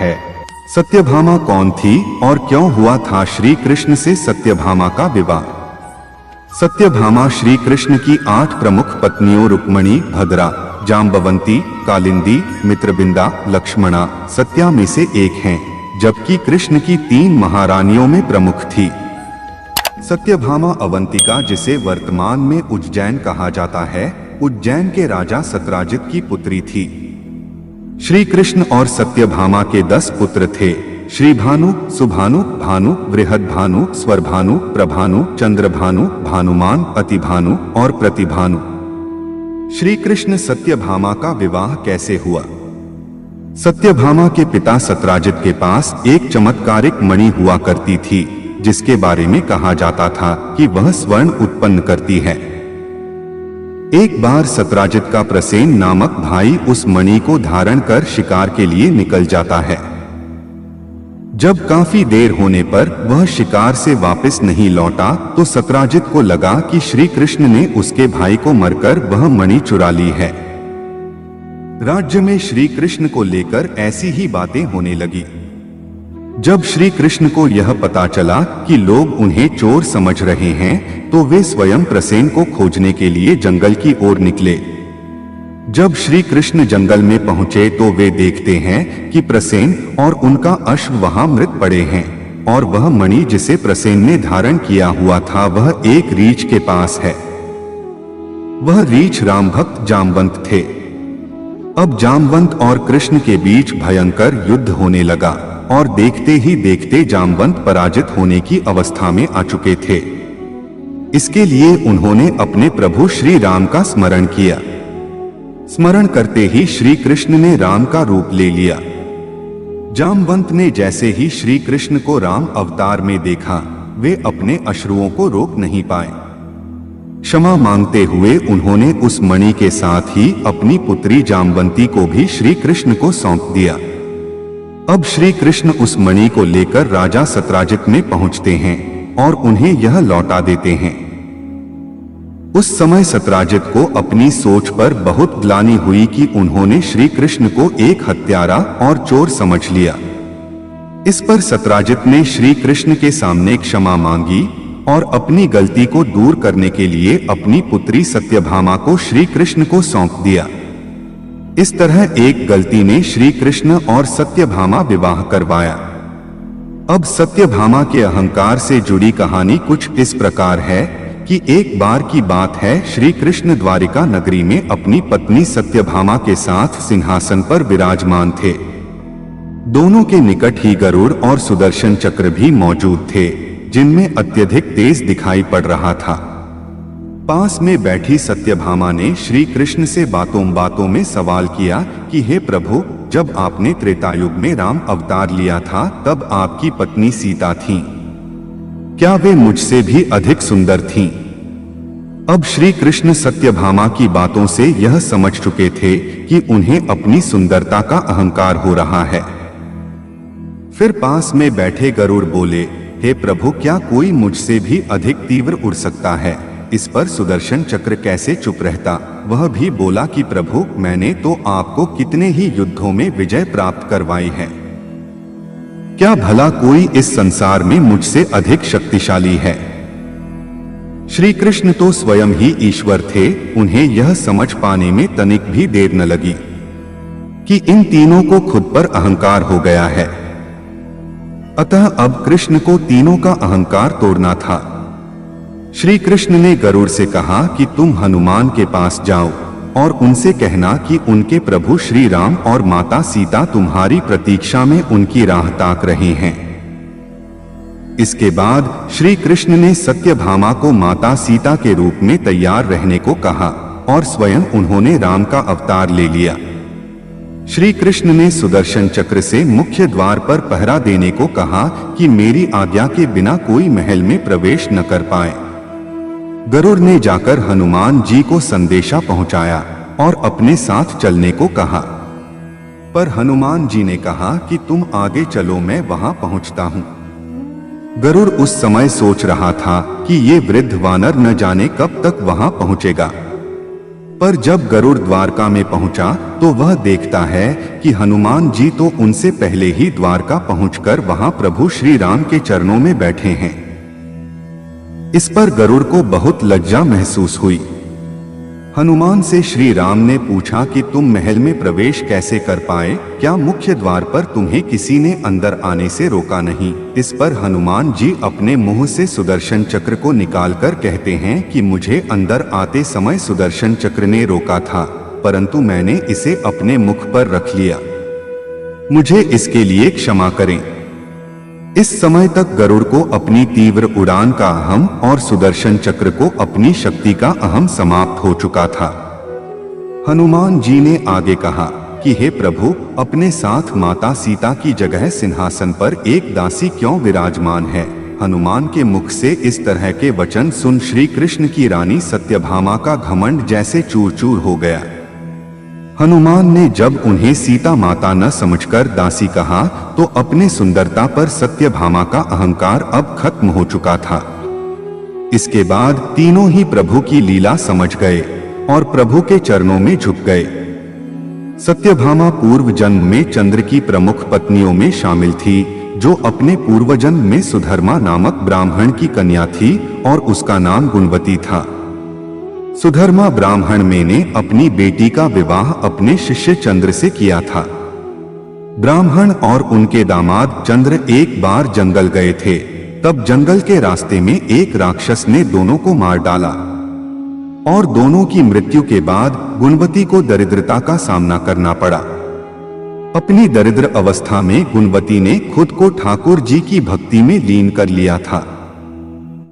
है। सत्यभामा कौन थी और क्यों हुआ था श्री कृष्ण से सत्यभामा का विवाह? सत्यभामा श्री कृष्ण की 8 प्रमुख पत्नियों रुक्मणी, भद्रा, जाम्बवंती, कालिंदी, मित्रबिंदा, लक्ष्मणा, सत्या में से एक हैं, जबकि कृष्ण की 3 महारानियों में प्रमुख थी। सत्यभामा अवंतिका, जिसे वर्तमान में उज्जैन कहा जाता है, उज्जैन के राजा सत्राजित की पुत्री थी। श्री कृष्ण और सत्यभामा के 10 पुत्र थे। श्री भानु, सुभानु, भानु, बृहद्भानु, स्वरभानु, प्रभानु, चंद्रभानु, भानुमान, अतिभानु और प्रतिभानु। श्री कृष्ण सत्यभामा का विवाह कैसे हुआ? सत्यभामा के पिता सत्राजित के पास एक चमत्कारिक मणि हुआ करती थी, जिसके बारे में कहा जाता था कि वह स्वर्ण उत्पन्न करती है। एक बार सत्राजित का प्रसेन नामक भाई उस मणि को धारण कर शिकार के लिए निकल जाता है। जब काफी देर होने पर वह शिकार से वापस नहीं लौटा तो सत्राजित को लगा कि श्री कृष्ण ने उसके भाई को मरकर वह मणि चुरा ली है। राज्य में श्री कृष्ण को लेकर ऐसी ही बातें होने लगी। जब श्री कृष्ण को यह पता चला कि लोग उन्हें चोर समझ रहे हैं, तो वे स्वयं प्रसेन को खोजने के लिए जंगल की ओर निकले। जब श्री कृष्ण जंगल में पहुंचे तो वे देखते हैं कि प्रसेन और उनका अश्व वहां मृत पड़े हैं और वह मणि जिसे प्रसेन ने धारण किया हुआ था वह एक रीछ के पास है। वह रीछ राम भक्त जामवंत थे। अब जामवंत और कृष्ण के बीच भयंकर युद्ध होने लगा और देखते ही देखते जामवंत पराजित होने की अवस्था में आ चुके थे। इसके लिए उन्होंने अपने प्रभु श्री राम का स्मरण किया। स्मरण करते ही श्री कृष्ण ने राम का रूप ले लिया। जामवंत ने जैसे ही श्री कृष्ण को राम अवतार में देखा, वे अपने अश्रुओं को रोक नहीं पाए। क्षमा मांगते हुए उन्होंने उस मणि के साथ ही अपनी पुत्री जामवंती को भी श्री कृष्ण को सौंप दिया। अब श्री कृष्ण उस मणि को लेकर राजा सत्राजित में पहुंचते हैं और उन्हें यह लौटा देते हैं। उस समय सत्राजित को अपनी सोच पर बहुत ग्लानि हुई कि उन्होंने श्री कृष्ण को एक हत्यारा और चोर समझ लिया। इस पर सत्राजित ने श्री कृष्ण के सामने क्षमा मांगी और अपनी गलती को दूर करने के लिए अपनी पुत्री सत्यभामा को श्री कृष्ण को सौंप दिया। इस तरह एक गलती ने श्री कृष्ण और सत्यभामा विवाह करवाया। अब सत्यभामा के अहंकार से जुड़ी कहानी कुछ इस प्रकार है कि एक बार की बात है, श्री कृष्ण द्वारिका नगरी में अपनी पत्नी सत्यभामा के साथ सिंहासन पर विराजमान थे। दोनों के निकट ही गरुड़ और सुदर्शन चक्र भी मौजूद थे, जिनमें अत्यधिक तेज दिखाई पड़ रहा था। पास में बैठी सत्यभामा ने श्री कृष्ण से बातों बातों में सवाल किया कि हे प्रभु, जब आपने त्रेतायुग में राम अवतार लिया था तब आपकी पत्नी सीता थीं। क्या वे मुझसे भी अधिक सुंदर थीं? अब श्री कृष्ण सत्यभामा की बातों से यह समझ चुके थे कि उन्हें अपनी सुंदरता का अहंकार हो रहा है। फिर पास में बैठे गरुड़ बोले, हे प्रभु, क्या कोई मुझसे भी अधिक तीव्र उड़ सकता है? इस पर सुदर्शन चक्र कैसे चुप रहता? वह भी बोला कि प्रभु, मैंने तो आपको कितने ही युद्धों में विजय प्राप्त करवाई है। क्या भला कोई इस संसार में मुझसे अधिक शक्तिशाली है? श्री कृष्ण तो स्वयं ही ईश्वर थे। उन्हें यह समझ पाने में तनिक भी देर न लगी कि इन तीनों को खुद पर अहंकार हो गया है। अतः अब कृष्ण को तीनों का अहंकार तोड़ना था। श्री कृष्ण ने गरुड़ से कहा कि तुम हनुमान के पास जाओ और उनसे कहना कि उनके प्रभु श्री राम और माता सीता तुम्हारी प्रतीक्षा में उनकी राह ताक रहे हैं। इसके बाद श्री कृष्ण ने सत्यभामा को माता सीता के रूप में तैयार रहने को कहा और स्वयं उन्होंने राम का अवतार ले लिया। श्री कृष्ण ने सुदर्शन चक्र से मुख्य द्वार पर पहरा देने को कहा कि मेरी आज्ञा के बिना कोई महल में प्रवेश न कर पाए। गरुड़ ने जाकर हनुमान जी को संदेशा पहुंचाया और अपने साथ चलने को कहा, पर हनुमान जी ने कहा कि तुम आगे चलो, मैं वहां पहुंचता हूं। गरुड़ उस समय सोच रहा था कि ये वृद्ध वानर न जाने कब तक वहां पहुंचेगा। पर जब गरुड़ द्वारका में पहुंचा तो वह देखता है कि हनुमान जी तो उनसे पहले ही द्वारका पहुंचकर वहां प्रभु श्री राम के चरणों में बैठे हैं। इस पर गरुड़ को बहुत लज्जा महसूस हुई। हनुमान से श्री राम ने पूछा कि तुम महल में प्रवेश कैसे कर पाए? क्या मुख्य द्वार पर तुम्हें किसी ने अंदर आने से रोका नहीं? इस पर हनुमान जी अपने मुंह से सुदर्शन चक्र को निकालकर कहते हैं कि मुझे अंदर आते समय सुदर्शन चक्र ने रोका था, परंतु मैंने इसे अपने मुख पर रख लिया। मुझे इसके लिए क्षमा करें। इस समय तक गरुड़ को अपनी तीव्र उड़ान का अहम और सुदर्शन चक्र को अपनी शक्ति का अहम समाप्त हो चुका था। हनुमान जी ने आगे कहा कि हे प्रभु, अपने साथ माता सीता की जगह सिंहासन पर एक दासी क्यों विराजमान है? हनुमान के मुख से इस तरह के वचन सुन श्री कृष्ण की रानी सत्यभामा का घमंड जैसे चूर चूर हो गया। हनुमान ने जब उन्हें सीता माता न समझकर दासी कहा तो अपने सुंदरता पर सत्यभामा का अहंकार अब खत्म हो चुका था। इसके बाद तीनों ही प्रभु की लीला समझ गए और प्रभु के चरणों में झुक गए। सत्यभामा पूर्व जन्म में चंद्र की प्रमुख पत्नियों में शामिल थी, जो अपने पूर्व जन्म में सुधर्मा नामक ब्राह्मण की कन्या थी और उसका नाम गुणवती था। सुधर्मा ब्राह्मण में ने अपनी बेटी का विवाह अपने शिष्य चंद्र से किया था। ब्राह्मण और उनके दामाद चंद्र एक बार जंगल गए थे। तब जंगल के रास्ते में एक राक्षस ने दोनों को मार डाला और दोनों की मृत्यु के बाद गुणवती को दरिद्रता का सामना करना पड़ा। अपनी दरिद्र अवस्था में गुणवती ने खुद को ठाकुर जी की भक्ति में लीन कर लिया था।